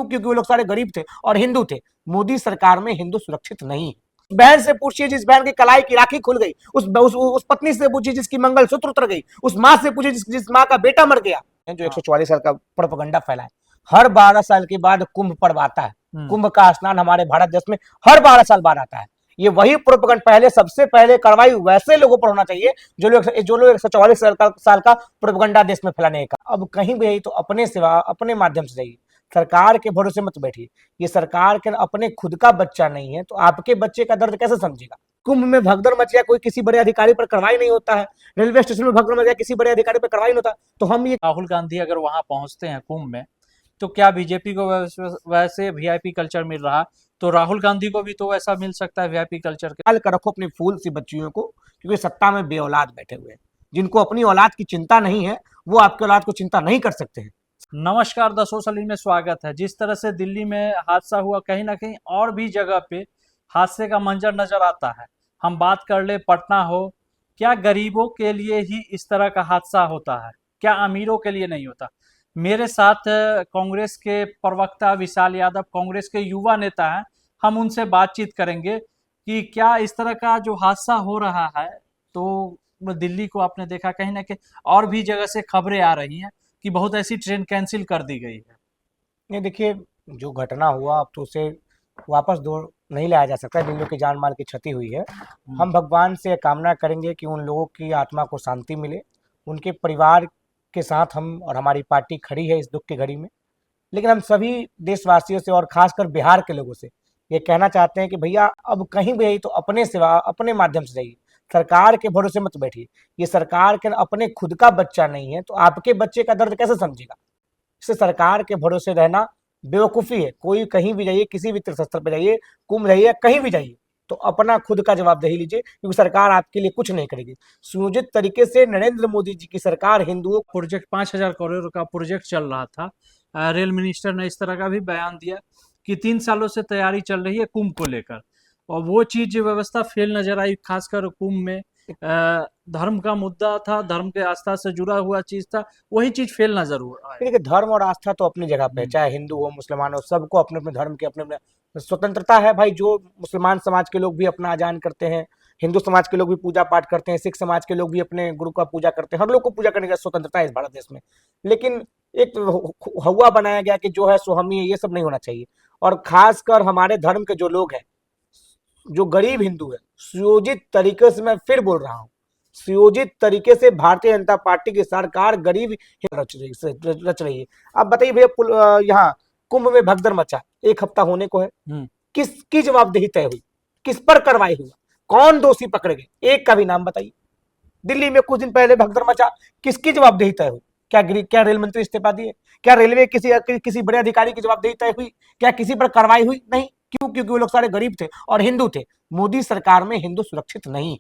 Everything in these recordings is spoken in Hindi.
क्योंकि वो लोग सारे गरीब थे और हिंदू थे। मोदी सरकार में हिंदू सुरक्षित नहीं। बहन से पूछिए जिस बहन की कलाई की राखी खुल गई, उस पत्नी से पूछिए जिसकी मंगलसूत्र उतर गई, उस माँ से पूछिए जिस माँ का बेटा मर गया, जो 144 साल का प्रोपेगेंडा फैला है। हर 12 साल के बाद कुंभ पर्व आता है। कुंभ का स्नान हमारे भारत देश में हर 12 साल बाद आता है। ये वही प्रोपेगेंडा पहले सबसे पहले कार्रवाई वैसे लोगों पर होना चाहिए जो लोग 144 साल का प्रोपेगेंडा देश में फैलाने का। अब कहीं भी यही तो अपने सिवा अपने माध्यम से जाइए, सरकार के भरोसे मत बैठिए। ये सरकार के अपने खुद का बच्चा नहीं है तो आपके बच्चे का दर्द कैसे समझेगा। कुंभ में भगदड़ मच गया, कोई किसी बड़े अधिकारी पर कार्रवाई नहीं होता है। रेलवे स्टेशन में भगदड़ मच गया, किसी बड़े अधिकारी पर कार्रवाई नहीं होता। तो हम ये राहुल गांधी अगर वहां पहुंचते हैं कुंभ में, तो क्या बीजेपी को वैसे वीआईपी कल्चर मिल रहा, तो राहुल गांधी को भी तो वैसा मिल सकता है वीआईपी कल्चर के। कर रखो अपनी फूल सी बच्चियों को, क्योंकि सत्ता में बेऔलाद बैठे हुए हैं। जिनको अपनी औलाद की चिंता नहीं है वो आपके औलाद को चिंता नहीं कर सकते हैं। नमस्कार, द सोशल में स्वागत है। जिस तरह से दिल्ली में हादसा हुआ, कहीं ना कहीं और भी जगह पे हादसे का मंजर नजर आता है। हम बात कर ले पटना हो, क्या गरीबों के लिए ही इस तरह का हादसा होता है? क्या अमीरों के लिए नहीं होता? मेरे साथ कांग्रेस के प्रवक्ता विशाल यादव, कांग्रेस के युवा नेता हैं। हम उनसे बातचीत करेंगे कि क्या इस तरह का जो हादसा हो रहा है, तो दिल्ली को आपने देखा, कहीं ना कहीं और भी जगह से खबरें आ रही हैं कि बहुत ऐसी ट्रेन कैंसिल कर दी गई है। नहीं, देखिए, जो घटना हुआ अब तो उसे वापस दौड़ नहीं लाया जा सकता। जिन लोग की जान माल की क्षति हुई है, हम भगवान से कामना करेंगे कि उन लोगों की आत्मा को शांति मिले। उनके परिवार के साथ हम और हमारी पार्टी खड़ी है इस दुख की घड़ी में। लेकिन हम सभी देशवासियों से और खासकर बिहार के लोगों से ये कहना चाहते हैं कि भैया अब कहीं भी यही तो अपने सिवा अपने माध्यम से जाइए। सरकार के भरोसे मत बैठिए। ये सरकार के अपने खुद का बच्चा नहीं है तो आपके बच्चे का दर्द कैसे समझेगा। इससे सरकार के भरोसे रहना बेवकूफ़ी है। कोई कहीं भी जाइए, किसी भी तीर्थस्थल पर जाइए, कुंभ जाइए, कहीं भी जाइए, तो अपना खुद का जवाबदेही लीजिए, क्योंकि सरकार आपके लिए कुछ नहीं करेगी। सुनियोजित तरीके से नरेंद्र मोदी जी की सरकार हिंदुओं प्रोजेक्ट 5,000 करोड़ का प्रोजेक्ट चल रहा था। रेल मिनिस्टर ने इस तरह का भी बयान दिया कि 3 सालों से तैयारी चल रही है कुंभ को लेकर, और वो चीज व्यवस्था फेल नजर आई। खासकर कुंभ में धर्म का मुद्दा था, धर्म के आस्था से जुड़ा हुआ चीज था, वही चीज फेल नजर हुआ है। देखिए, धर्म और आस्था तो अपनी जगह पे है, चाहे हिंदू हो मुसलमान हो, सबको अपने अपने धर्म की अपने अपने स्वतंत्रता है भाई। जो मुसलमान समाज के लोग भी अपना अजान करते हैं, हिंदू समाज के लोग भी पूजा पाठ करते हैं, सिख समाज के लोग भी अपने गुरु का पूजा करते हैं। हर लोग को पूजा करने की स्वतंत्रता है इस भारत देश में। लेकिन एक हवा बनाया गया कि जो है सो हम ही, ये सब नहीं होना चाहिए। और खासकर हमारे धर्म के जो लोग हैं, जो गरीब हिंदू है, सुयोजित तरीके से, मैं फिर बोल रहा हूँ, सुयोजित तरीके से भारतीय जनता पार्टी की सरकार गरीब रच रही है। अब बताइए भैया, यहाँ कुंभ में भगदड़ मचा, 1 हफ्ता होने को है। किसकी जवाबदेही तय हुई, किस पर कार्रवाई हुआ, कौन दोषी पकड़े गए, एक का भी नाम बताइए। दिल्ली में कुछ दिन पहले भगदड़ मचा, किसकी जवाबदेही तय हुई? क्या रेल मंत्री इस्तीफा दिए? क्या रेलवे किसी बड़े अधिकारी की जवाबदेही तय हुई? क्या किसी पर कार्रवाई हुई? नहीं। क्यों? क्योंकि वो लोग सारे गरीब थे और हिंदू थे। मोदी सरकार में हिंदू सुरक्षित नहीं।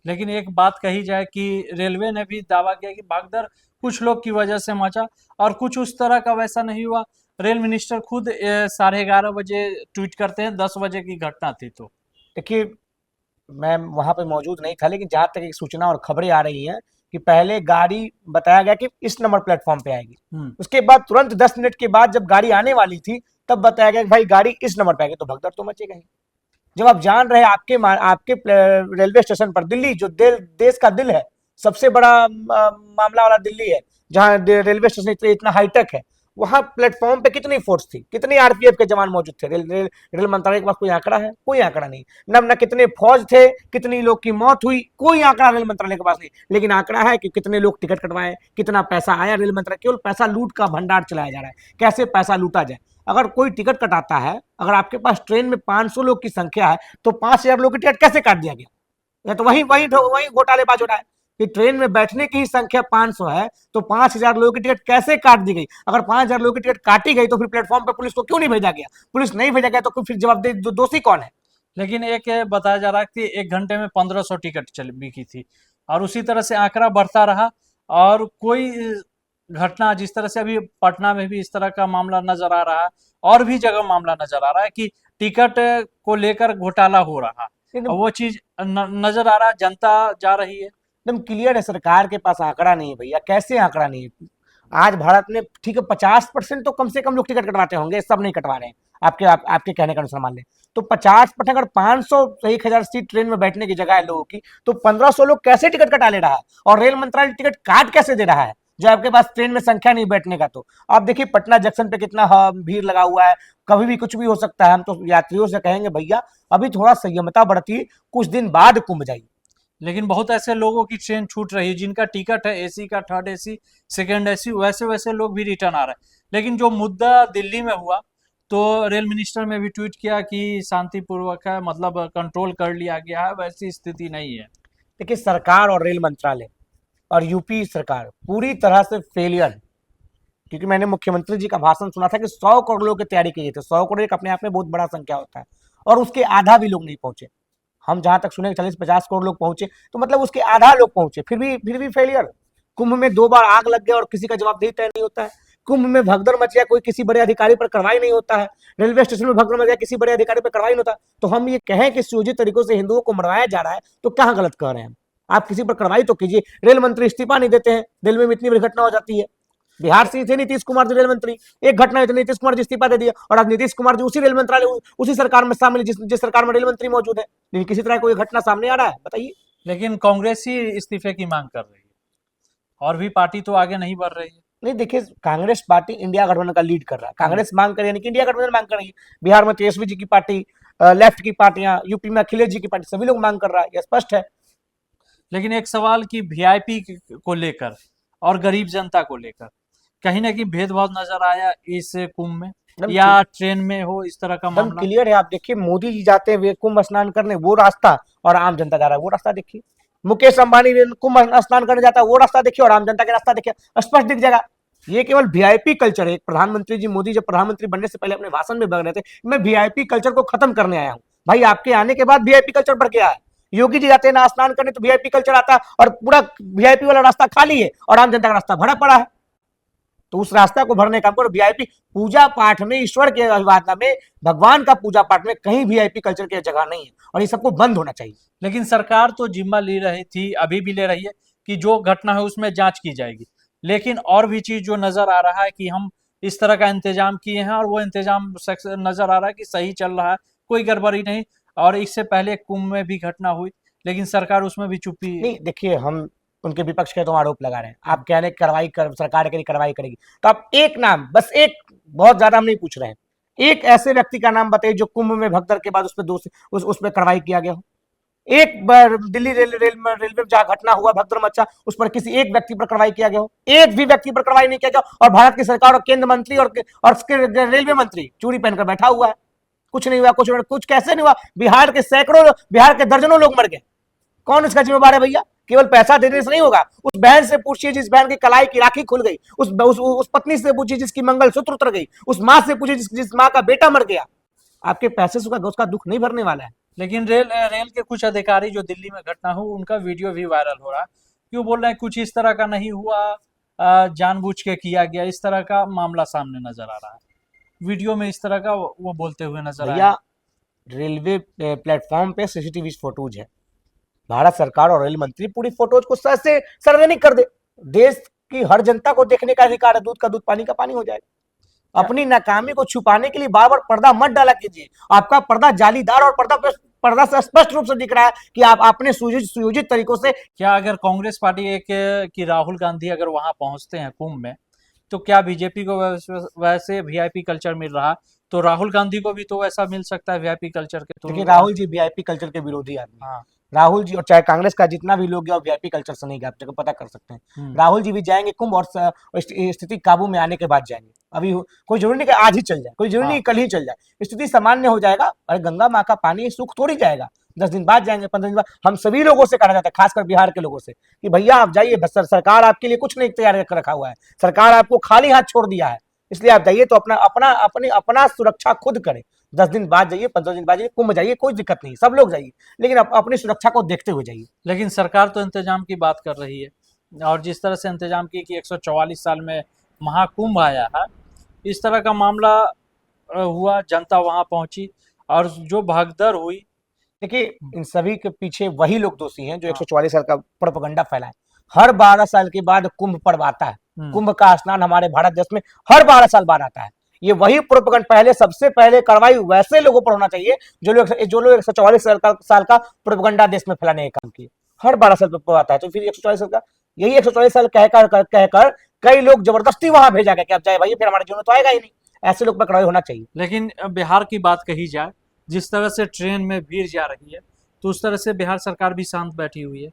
लेकिन एक बात कही जाए कि रेलवे ने भी दावा किया कि भागदड़ कुछ लोग की वजह से मचा, और कुछ उस तरह का वैसा नहीं हुआ। रेल मिनिस्टर खुद 11:30 बजे ट्वीट करते हैं, 10 बजे की घटना थी। तो देखिए, मैं वहां पे मौजूद नहीं था, लेकिन जहां तक एक सूचना और खबरें आ रही हैं कि पहले गाड़ी बताया गया कि इस नंबर प्लेटफॉर्म पे आएगी, उसके बाद तुरंत 10 मिनट के बाद जब गाड़ी आने वाली थी तब बताया गया कि भाई गाड़ी इस नंबर पे आएगी। तो भगदड़ तो मचेगा ही। जब आप जान रहे हैं आपके रेलवे स्टेशन पर, दिल्ली जो देश का दिल है, सबसे बड़ा मामला वाला दिल्ली है, जहाँ रेलवे स्टेशन इतना हाईटेक है, वहां प्लेटफॉर्म पे कितनी फोर्स थी, कितनी आरपीएफ के जवान मौजूद थे? रेल मंत्रालय के पास कोई आंकड़ा है? कोई आंकड़ा नहीं। न कितने फौज थे, कितनी लोग की मौत हुई, कोई आंकड़ा रेल मंत्रालय के पास नहीं। लेकिन आंकड़ा है कि कितने लोग टिकट कटवाए, कितना पैसा आया रेल मंत्रालय। केवल पैसा लूट का भंडार चलाया जा रहा है, कैसे पैसा लूटा जाए। अगर कोई टिकट कटाता है, अगर आपके पास ट्रेन में 500 लोग की संख्या है, तो 5,000 लोग की टिकट कैसे काट दिया गया? या तो वही वही वही घोटालेबाज हो रहा है कि ट्रेन में बैठने की ही संख्या 500 है, तो 5,000 लोगों की टिकट कैसे काट दी गई? अगर 5,000 लोगों की टिकट काटी गई तो फिर प्लेटफॉर्म पर पुलिस को क्यों नहीं भेजा गया? पुलिस नहीं भेजा गया तो फिर जवाबदेही दोषी कौन है? लेकिन एक बताया जा रहा है कि 1 घंटे में 1,500 टिकट चल बिकी थी, और उसी तरह से आंकड़ा बढ़ता रहा। और कोई घटना, जिस तरह से अभी पटना में भी इस तरह का मामला नजर आ रहा है, और भी जगह मामला नजर आ रहा है कि टिकट को लेकर घोटाला हो रहा है, और वो चीज नजर आ रहा है, जनता जा रही है। एकदम क्लियर है, सरकार के पास आंकड़ा नहीं है भैया। कैसे आंकड़ा नहीं है? आज भारत में ठीक है 50% तो कम से कम लोग टिकट कटवाते होंगे, सब नहीं कटवा रहे हैं, आपके कहने का अनुसार मान लें तो 50% अगर 500 1000 सीट ट्रेन में बैठने की जगह है लोगों की, तो 1500 लोग कैसे टिकट कटा ले रहा है, और रेल मंत्रालय टिकट काट कैसे दे रहा है जो आपके पास ट्रेन में संख्या नहीं बैठने का। तो आप देखिए पटना जंक्शन पे कितना भीड़ लगा हुआ है, कभी भी कुछ भी हो सकता है। हम तो यात्रियों से कहेंगे भैया अभी थोड़ा संयमता बरतिए, कुछ दिन बाद कुंभ जाइए। लेकिन बहुत ऐसे लोगों की ट्रेन छूट रही है जिनका टिकट है एसी का, थर्ड एसी, सेकंड एसी, वैसे वैसे लोग भी रिटर्न आ रहे हैं। लेकिन जो मुद्दा दिल्ली में हुआ तो रेल मिनिस्टर ने भी ट्वीट किया कि शांतिपूर्वक है, मतलब कंट्रोल कर लिया गया है, वैसी स्थिति नहीं है। देखिए सरकार और रेल मंत्रालय और यूपी सरकार पूरी तरह से फेलियर, क्योंकि मैंने मुख्यमंत्री जी का भाषण सुना था कि 100 करोड़ लोग की तैयारी की थे। 100 करोड़ एक अपने आप में बहुत बड़ा संख्या होता है, और उसके आधा भी लोग नहीं पहुंचे। हम जहां तक सुने 40-50 करोड़ लोग पहुंचे, तो मतलब उसके आधा लोग पहुंचे, फिर भी फेलियर। कुंभ में 2 बार आग लग गया और किसी का जवाबदेही तय नहीं होता है। कुंभ में भगदड़ मच गया, कोई किसी बड़े अधिकारी पर कार्रवाई नहीं होता है। रेलवे स्टेशन में भगदड़ मच गया, किसी बड़े अधिकारी पर कार्रवाई नहीं होता। तो हम ये कहें कि सुयोजित तरीकों से हिंदुओं को मरवाया जा रहा है, तो कहाँ गलत कह रहे हैं हम? आप किसी पर कार्रवाई तो कीजिए। रेल मंत्री इस्तीफा नहीं देते हैं, रेलवे में इतनी बड़ी घटना हो जाती है। बिहार से थे नीतीश कुमार जी रेल मंत्री, एक घटना हुई तो नीतीश कुमार जी इस्तीफा दे दिया, और आज नीतीश कुमार जी उसी रेल मंत्रालय उसी सरकार में शामिल जिस सरकार में रेल मंत्री मौजूद है, लेकिन किसी तरह कोई घटना सामने आ रहा है बताइए। लेकिन कांग्रेस ही इस्तीफे की मांग कर रही है, और भी पार्टी तो आगे नहीं बढ़ रही है। नहीं देखिए, कांग्रेस पार्टी इंडिया गठबंधन का लीड कर रहा है। कांग्रेस मांग कर रही है, यानी कि इंडिया गठबंधन मांग कर रही है। बिहार में तेजस्वी जी की पार्टी, लेफ्ट की पार्टियां, यूपी में अखिलेश जी की पार्टी, सभी लोग मांग कर रहा है, यह स्पष्ट है। लेकिन एक सवाल कि वीआईपी को लेकर और गरीब जनता को लेकर कहीं ना कहीं भेदभाव नजर आया इस कुंभ में, या ट्रेन में हो इस तरह का एकदम मामला? क्लियर है। आप देखिए मोदी जी जाते हैं वे कुंभ स्नान करने, वो रास्ता, और आम जनता जा रहा है वो रास्ता देखिए। मुकेश अंबानी कुंभ स्नान करने जाता है, वो रास्ता देखिए, और आम जनता का रास्ता देखिए, स्पष्ट दिख जाएगा। ये केवल वीआईपी कल्चर है। प्रधानमंत्री जी मोदी जब प्रधानमंत्री बनने से पहले अपने भाषण में बग रहे थे, मैं वीआईपी कल्चर को खत्म करने आया हूं। भाई आपके आने के बाद वीआईपी कल्चर बढ़ गया है। योगी जी जाते हैं ना स्नान करने तो वीआईपी कल्चर आता है, और पूरा वीआईपी वाला रास्ता खाली है और आम जनता का रास्ता भरा पड़ा है। तो उस रास्ता को भरने का काम करो। वीआईपी पूजा पाठ में, ईश्वर के अभिवादन में, भगवान का पूजा पाठ में कहीं वीआईपी कल्चर की जगह नहीं है, और ये सबको बंद होना चाहिए। लेकिन सरकार तो जिम्मा ले रही थी, अभी भी ले रही है कि जो घटना है उसमें जांच की जाएगी। लेकिन और भी चीज जो नजर आ रहा है कि हम इस तरह का इंतजाम किए हैं और वो इंतजाम नजर आ रहा है कि सही चल रहा है, कोई गड़बड़ी नहीं। और इससे पहले कुंभ में भी घटना हुई, लेकिन सरकार उसमें भी चुप्पी। नहीं देखिए, हम उनके विपक्ष के तो आरोप लगा रहे हैं, आप कह रहे हैं कार्रवाई कर, सरकार के लिए कार्रवाई करेगी, तो आप एक नाम, बस एक, बहुत ज्यादा हम नहीं पूछ रहे हैं, एक ऐसे व्यक्ति का नाम बताइए जो कुंभ में भगदड़ के बाद उस पर कार्रवाई किया गया हो। एक बार दिल्ली रेलवे में जहां घटना हुआ, भगदड़ मचा, उस पर किसी एक व्यक्ति पर कार्रवाई किया गया हो? एक भी व्यक्ति पर कार्रवाई नहीं किया गया, और भारत की सरकार और केंद्र मंत्री और रेलवे मंत्री चूड़ी पहनकर बैठा हुआ है। कुछ नहीं हुआ, कुछ कैसे नहीं हुआ? बिहार के सैकड़ों, बिहार के दर्जनों लोग मर गए। कौन इसका जिम्मेदार है भैया? केवल पैसा देने से नहीं होगा। उस बहन से पूछिए जिस बहन की कलाई की राखी खुल गई, उस पत्नी से पूछिए जिसकी मंगलसूत्र उतर गई, उस माँ से पूछिए जिस माँ का बेटा मर गया। आपके पैसे से उसका दुख नहीं भरने वाला है। लेकिन रेल के कुछ अधिकारी जो दिल्ली में घटना हो उनका वीडियो भी वायरल हो रहा है, क्यों बोल रहे हैं कुछ इस तरह का नहीं हुआ, जानबूझ के किया गया, इस तरह का मामला सामने नजर आ रहा है। वीडियो में इस तरह का वो बोलते हुए नजर आया। भैया रेलवे प्लेटफॉर्म पे सीसीटीवी फोटोज है, भारत सरकार और रेल मंत्री पूरी फोटोज को से सार्वजनिक कर दे। देश की हर जनता को देखने का अधिकार है। दूध का दूध, पानी का पानी हो जाएगा। अपनी नाकामी को छुपाने के लिए बार बार पर्दा मत डाला कीजिए। आपका पर्दा जालीदार और पर्दा से स्पष्ट रूप से दिख रहा है कि आप अपने सुयोजित तरीकों से। क्या अगर कांग्रेस पार्टी एक कि राहुल गांधी अगर वहां पहुंचते हैं कुंभ में, तो क्या बीजेपी को वैसे वीआईपी कल्चर मिल रहा, तो राहुल गांधी को भी तो वैसा मिल सकता है वीआईपी कल्चर के? तो देखिए राहुल जी वीआईपी कल्चर के विरोधी आदमी। हाँ, राहुल जी और चाहे कांग्रेस का जितना भी लोग गया वीआईपी कल्चर से नहीं गया, आप जगह पता कर सकते हैं। राहुल जी भी जाएंगे कुंभ, और स्थिति काबू में आने के बाद जाएंगे। अभी कोई जरूरी नहीं कि आज ही चल जाए, कोई जरूरी नहीं कल ही चल जाए। स्थिति सामान्य हो जाएगा। अरे गंगा माँ का पानी सुख थोड़ी जाएगा, 10 दिन बाद जाएंगे, 15 दिन बाद। हम सभी लोगों से कहा जाता है, खासकर बिहार के लोगों से, कि भैया आप जाइए, सरकार आपके लिए कुछ नहीं तैयार कर रखा हुआ है, सरकार आपको खाली हाथ छोड़ दिया है, इसलिए आप जाइए तो अपना सुरक्षा खुद करें। 10 दिन बाद जाइए, 15 दिन बाद जाइए, कुंभ जाइए, कोई दिक्कत नहीं, सब लोग जाइए, लेकिन अपनी सुरक्षा को देखते हुए जाइए। लेकिन सरकार तो इंतजाम की बात कर रही है, और जिस तरह से इंतजाम की कि 144 साल में महाकुंभ आया है, इस तरह का मामला हुआ, जनता वहां पहुंची और जो भगदड़ हुई। देखिए इन सभी के पीछे वही लोग दोषी हैं जो 144 साल का प्रोपेगेंडा फैलाए। हर 12 साल के बाद कुंभ पर्व आता है, कुंभ का स्नान हमारे भारत देश में हर 12 साल बाद आता है। ये वही प्रोपेगेंडा पहले सबसे पहले कार्रवाई वैसे लोगों पर होना चाहिए जो लोग 144 साल का प्रोपेगेंडा देश में फैलाने का काम किए। हर 12 साल पर आता है, तो फिर 144 साल का यही 144 साल कहकर कई लोग जबरदस्ती वहां भेजा गया कि अब जाए भाई, फिर हमारे जीवन में तो आएगा ही नहीं। ऐसे लोग पर कार्रवाई होना चाहिए। लेकिन बिहार की बात कही जाए, जिस तरह से ट्रेन में भीड़ जा रही है, तो उस तरह से बिहार सरकार भी शांत बैठी हुई है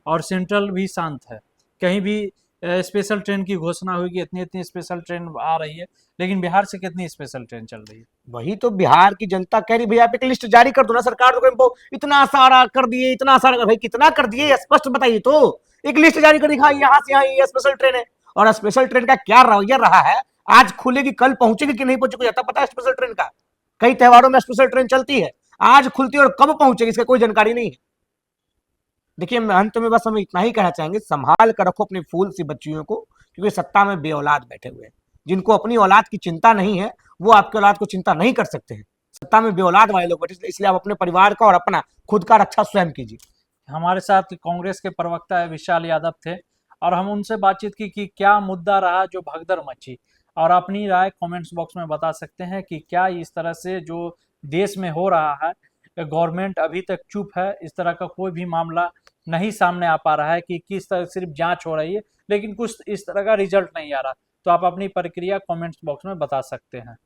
और सेंट्रल भी शांत है। कहीं भी स्पेशल ट्रेन की घोषणा हुई कि इतनी इतनी स्पेशल ट्रेन आ रही है, लेकिन बिहार से कितनी स्पेशल ट्रेन चल रही है? वही तो बिहार की जनता कह रही, भैया आप एक लिस्ट जारी कर दो ना, सरकार तो इतना सारा कर दिए, इतना सारा, भाई कितना कर दिए स्पष्ट बताइए। तो एक लिस्ट जारी कर दी, हाँ यहाँ से यहाँ ये स्पेशल ट्रेन है। और स्पेशल ट्रेन का क्या रवैया रहा है, आज खुलेगी कल पहुंचेगी कि नहीं पहुंचेगी जाता पता है स्पेशल ट्रेन का। कई त्योहारों में स्पेशल ट्रेन चलती है, आज खुलती है और कब पहुंचेगी इसका कोई जानकारी नहीं है। देखिए अंत में बस हम इतना ही कहना चाहेंगे, संभाल कर रखो अपनी फूल सी बच्चियों को, क्योंकि सत्ता में बेऔलाद बैठे हुए हैं। जिनको अपनी औलाद की चिंता नहीं है वो आपके औलाद को चिंता नहीं कर सकते हैं। सत्ता में बेऔलाद वाले लोग बैठे, इसलिए आप अपने परिवार का और अपना खुद का रक्षा स्वयं कीजिए। हमारे साथ कांग्रेस के प्रवक्ता विशाल यादव थे और हम उनसे बातचीत की कि क्या मुद्दा रहा जो भगदड़ मची, और अपनी राय कमेंट्स बॉक्स में बता सकते हैं कि क्या इस तरह से जो देश में हो रहा है, गवर्नमेंट अभी तक चुप है, इस तरह का कोई भी मामला नहीं सामने आ पा रहा है कि किस तरह सिर्फ जांच हो रही है लेकिन कुछ इस तरह का रिजल्ट नहीं आ रहा। तो आप अपनी प्रक्रिया कमेंट्स बॉक्स में बता सकते हैं।